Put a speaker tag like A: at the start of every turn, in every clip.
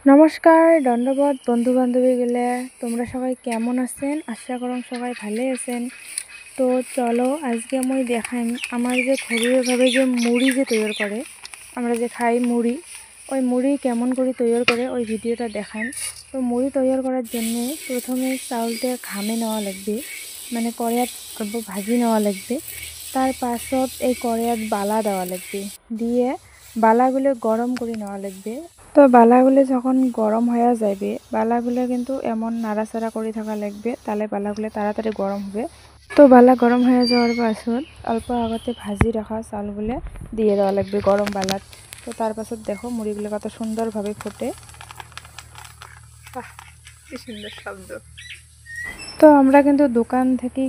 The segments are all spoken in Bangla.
A: নমস্কার, দণ্ডবত বন্ধু বান্ধবীগুলো, তোমরা সবাই কেমন আছেন? আশা করুন সবাই ভালো আছেন। তো চলো আজকে আমি দেখাই আমার যে ঘরোয়াভাবে যে মুড়ি যে তৈরি করে, আমরা যে খাই মুড়ি, ওই মুড়ি কেমন করে তৈরি করে ওই ভিডিওটা দেখান। তো মুড়ি তৈরি করার জন্য প্রথমে চাউলটা ঘামে নেওয়া লাগবে, মানে কড়াইত অল্প ভাজি নেওয়া লাগবে। তার পাছত এই কড়াইত বালা দেওয়া লাগবে, দিয়ে বালাগুলো গরম করে নেওয়া লাগবে। তো বালাগুলো যখন গরম হয়ে যাবে, বালাগুলো কিন্তু এমন নাড়াচাড়া করে থাকা লাগবে, তাহলে বালাগুলো তাড়াতাড়ি গরম হবে। তো বালা গরম হয়ে যাওয়ার পাছত অল্প আগতে ভাজি রাখা চালগুলো দিয়ে দেওয়া লাগবে গরম বালাত। তো তার পাছত দেখো মুড়িগুলো কত সুন্দরভাবে ফোটে। কি সুন্দর শব্দ। তো আমরা কিন্তু দোকান থেকে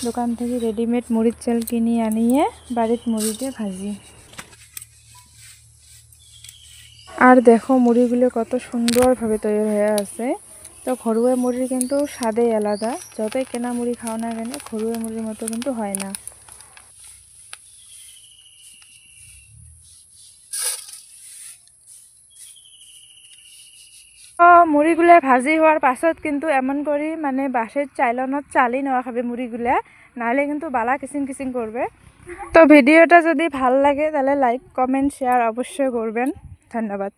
A: দোকান থেকে রেডিমেড মুড়ির চাল কিনে আনিয়ে বাড়ির মুড়িতে ভাজি। আর দেখো মুড়িগুলো কত সুন্দরভাবে তৈরি হয়ে আছে। তো ঘরোয়া মুড়ির কিন্তু স্বাদই আলাদা, যতই কেনা মুড়ি খাও না কেন ঘরোয়া মুড়ির মতো কিন্তু হয় না। তো মুড়িগুলা ভাজি হওয়ার পাছত কিন্তু এমন করি মানে বাঁশের চাইলনত চালি নেওয়া খাবে মুড়িগুলা, নাহলে কিন্তু বালা কিচিং কিচিং করবে। তো ভিডিওটা যদি ভাল লাগে তাহলে লাইক কমেন্ট শেয়ার অবশ্যই করবেন। ধন্যবাদ।